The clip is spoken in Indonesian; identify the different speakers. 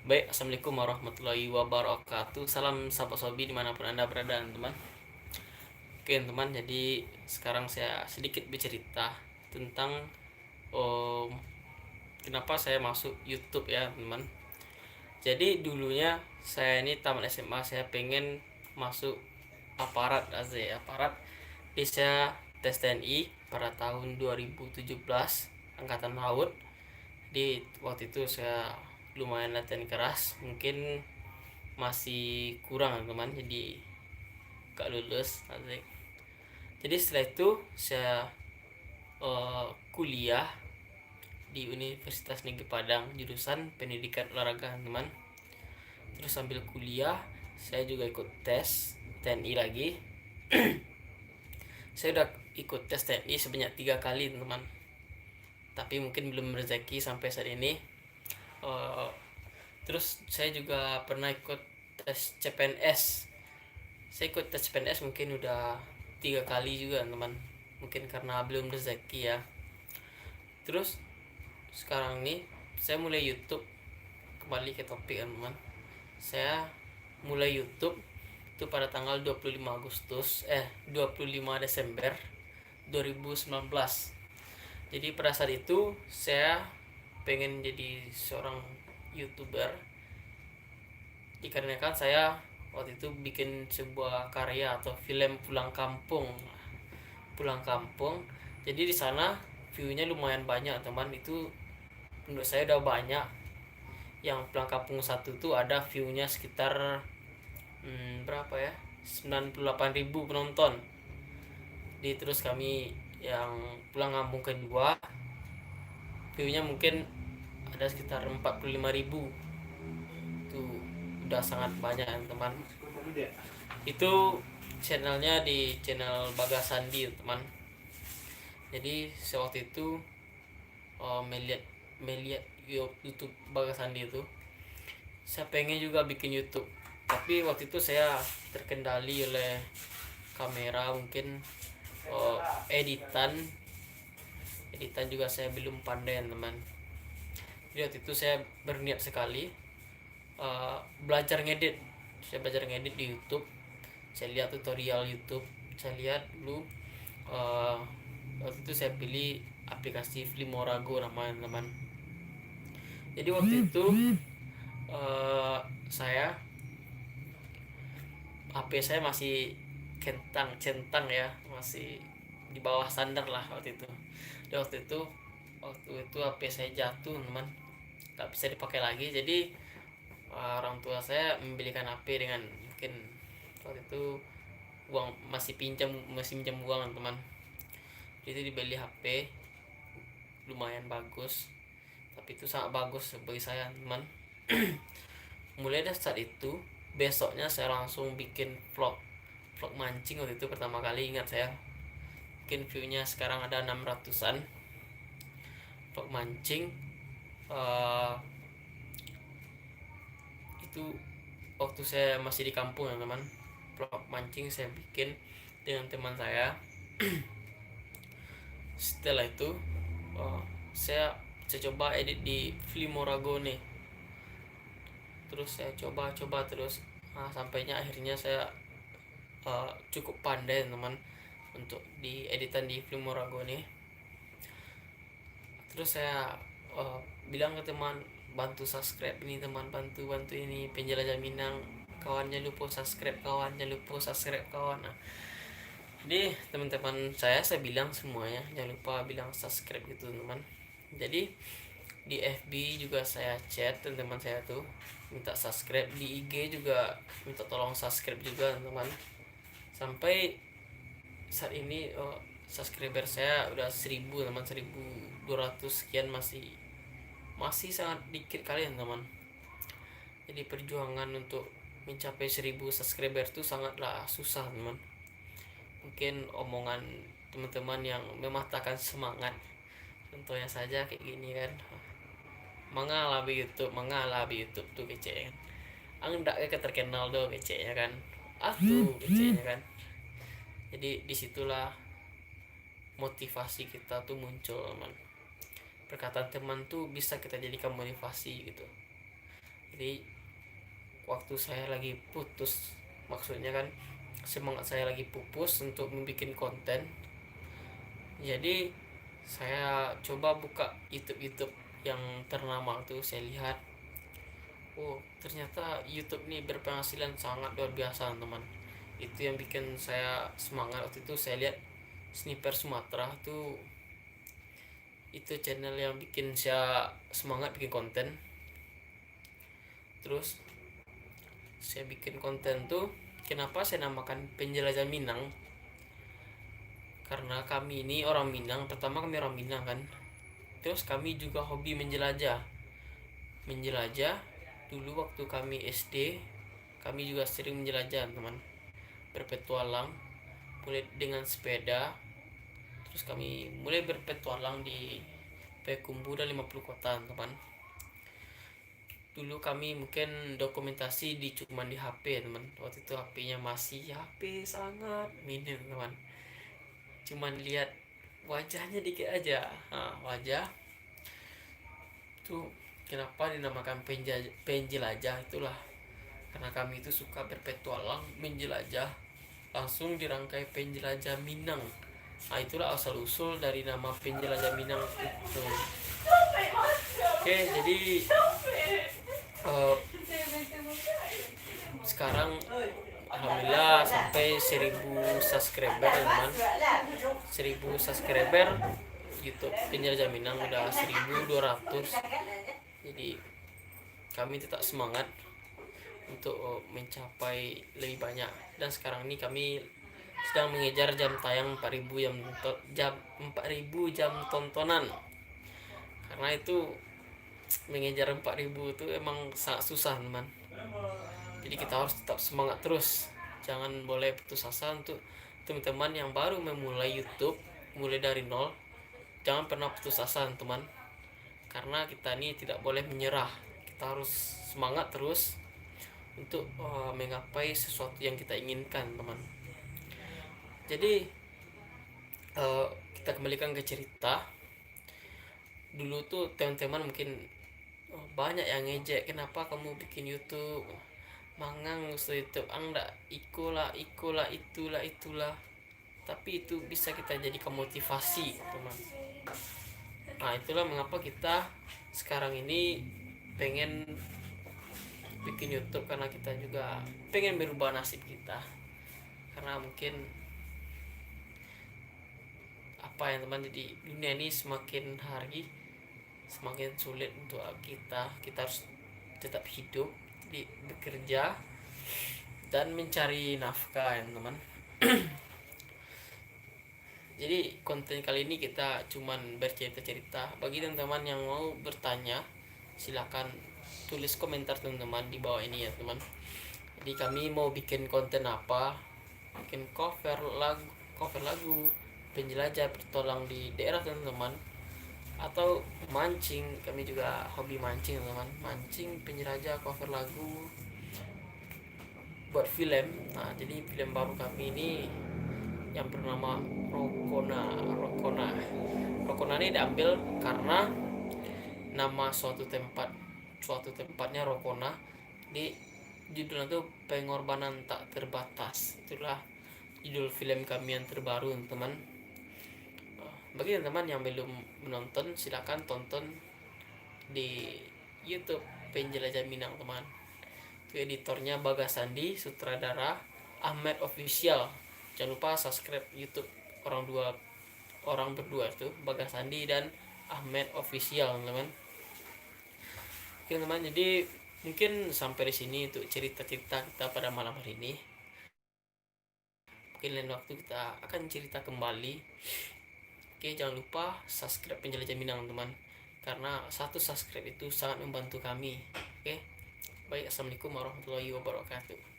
Speaker 1: Baik, assalamualaikum warahmatullahi wabarakatuh. Salam sahabat sobi dimanapun anda berada, teman. Oke, teman. Jadi sekarang saya sedikit bercerita tentang um, kenapa saya masuk YouTube ya, teman. Jadi dulunya saya ini tamat SMA, saya pengen masuk aparat aparat. Jadi saya tes TNI pada tahun 2017 angkatan laut. Di waktu itu saya lumayan latihan keras, mungkin masih kurang teman, jadi gak lulus asik. Jadi setelah itu saya kuliah di Universitas Negeri Padang jurusan pendidikan olahraga teman. Terus sambil kuliah saya juga ikut tes TNI lagi. Saya udah ikut tes TNI sebanyak 3 kali teman, tapi mungkin belum rezeki sampai saat ini. Eh, Terus saya juga pernah ikut tes CPNS. Saya ikut tes CPNS mungkin udah 3 kali juga teman, mungkin karena belum rezeki ya. Terus sekarang nih saya mulai YouTube. Kembali ke topik teman, saya mulai YouTube itu pada tanggal 25 Desember 2019. Jadi pada saat itu saya pengen jadi seorang YouTuber, dikarenakan saya waktu itu bikin sebuah karya atau film pulang kampung. Jadi di sana viewnya lumayan banyak teman, itu menurut saya udah banyak. Yang pulang kampung satu tuh ada viewnya sekitar berapa ya, 98.000 penonton. Di terus kami yang pulang kampung kedua viewnya mungkin ada sekitar 45.000. Itu udah sangat banyak teman. Itu channelnya di channel Bagas Sandi teman. Jadi sewaktu itu melihat melihat YouTube Bagas Sandi itu, saya pengen juga bikin YouTube. Tapi waktu itu saya terkendali oleh kamera, mungkin editan editan juga saya belum pandai teman. Jadi waktu itu saya berniat sekali belajar ngedit. Saya belajar ngedit di YouTube, saya lihat tutorial YouTube, saya lihat dulu. uh, Waktu itu saya pilih aplikasi Filmorago namanya teman. Jadi waktu itu saya HP saya masih centang ya, masih di bawah standar lah waktu itu. Dan waktu itu HP saya jatuh teman, nggak bisa dipakai lagi. Jadi orang tua saya membelikan HP dengan mungkin waktu itu uang masih pinjam uang teman. Jadi dibeli HP lumayan bagus, tapi itu sangat bagus bagi saya teman. Mulai dari saat itu besoknya saya langsung bikin vlog mancing. Waktu itu pertama kali, ingat saya, mungkin viewnya sekarang ada 600-an. Vlog mancing itu waktu saya masih di kampung ya teman. Vlog mancing saya bikin dengan teman saya. Setelah itu saya coba edit di Filmorago nih. Terus saya coba terus, sampainya akhirnya saya cukup pandai teman untuk di editan di Filmorago nih. Terus saya bilang ke teman, bantu subscribe ini teman, bantu ini penjelajah Minang, kawan jangan lupa subscribe kawan. Nah, jadi teman-teman saya bilang semuanya jangan lupa bilang subscribe gitu teman. Jadi di FB juga saya chat teman-teman saya tuh minta subscribe, di IG juga minta tolong subscribe juga teman. Sampai saat ini subscriber saya udah 1000 teman, 1200 sekian, masih sangat dikit kalian teman. Jadi perjuangan untuk mencapai 1000 subscriber itu sangatlah susah teman. Mungkin omongan teman-teman yang mematahkan semangat, contohnya saja kayak gini kan, mengalah di YouTube tuh kece kan, ndak kayak terkenal tuh kece ya kan, tuh kece kan. Jadi disitulah motivasi kita tuh muncul teman. Perkataan teman tuh bisa kita jadikan motivasi gitu. Jadi waktu saya lagi putus, maksudnya kan semangat saya lagi pupus untuk membuat konten, jadi saya coba buka YouTube yang ternama tuh. Saya lihat, oh ternyata YouTube nih berpenghasilan sangat luar biasa teman. Itu yang bikin saya semangat. Waktu itu saya lihat Sniper Sumatera tuh, itu channel yang bikin saya semangat bikin konten. Terus saya bikin konten tuh, kenapa saya namakan Penjelajah Minang? Karena kami ini orang Minang, pertama kami orang Minang kan. Terus kami juga hobi menjelajah. Dulu waktu kami SD, kami juga sering menjelajah teman, berpetualang, mulai dengan sepeda. Terus kami mulai berpetualang di Payakumbuh dan 50 kota teman. Dulu kami mungkin dokumentasi cuma di HP teman. Waktu itu HP-nya masih HP sangat minim teman. Cuman lihat wajahnya dikit aja. Wajah tuh kenapa dinamakan penjelajah itulah, karena kami itu suka berpetualang, menjelajah, langsung dirangkai Penjelajah Minang. Itulah asal usul dari nama Penjelajah Minang itu. Oke, jadi sekarang alhamdulillah sampai 1000 subscriber teman. 1000 subscriber YouTube Penjelajah Minang udah 1200. Jadi kami tetap semangat untuk mencapai lebih banyak, dan sekarang ini kami sedang mengejar jam tayang 4000 jam tontonan. Karena itu mengejar 4000 itu emang sangat susah teman. Jadi kita harus tetap semangat terus, jangan boleh putus asa. Untuk teman-teman yang baru memulai YouTube, mulai dari nol, jangan pernah putus asa teman, karena kita ini tidak boleh menyerah. Kita harus semangat terus untuk menggapai sesuatu yang kita inginkan teman. Jadi kita kembalikan ke cerita. Dulu tuh teman-teman mungkin banyak yang ngejek, kenapa kamu bikin YouTube, mangang YouTube anda itulah itulah. Tapi itu bisa kita jadikan motivasi teman. Itulah mengapa kita sekarang ini pengen bikin YouTube, karena kita juga pengen berubah nasib kita. Karena mungkin apa yang teman, jadi dunia ini semakin hari semakin sulit untuk kita harus tetap hidup, bekerja dan mencari nafkah ya teman. Jadi konten kali ini kita cuman bercerita-cerita. Bagi teman-teman yang mau bertanya, silakan tulis komentar teman-teman di bawah ini ya teman. Jadi kami mau bikin konten apa, bikin cover lagu penjelajah bertolak di daerah teman-teman, atau mancing. Kami juga hobi mancing teman, mancing, penjelajah, cover lagu, buat film. Jadi film baru kami ini yang bernama Rokona ini diambil karena nama suatu tempatnya Rokona. Di judulnya tuh Pengorbanan Tak Terbatas. Itulah judul film kami yang terbaru teman. Bagi teman-teman yang belum menonton, silakan tonton di YouTube Penjelajah Minang teman. Itu editornya Bagas Sandi, sutradara Ahmed Official. Jangan lupa subscribe YouTube orang berdua itu, Bagas Sandi dan Ahmed Official teman. Oke teman, jadi mungkin sampai di sini untuk cerita-cerita kita pada malam hari ini. Mungkin lain waktu kita akan cerita kembali. Oke, jangan lupa subscribe Penjelajah Minang teman, karena satu subscribe itu sangat membantu kami. Oke, baik, assalamualaikum warahmatullahi wabarakatuh.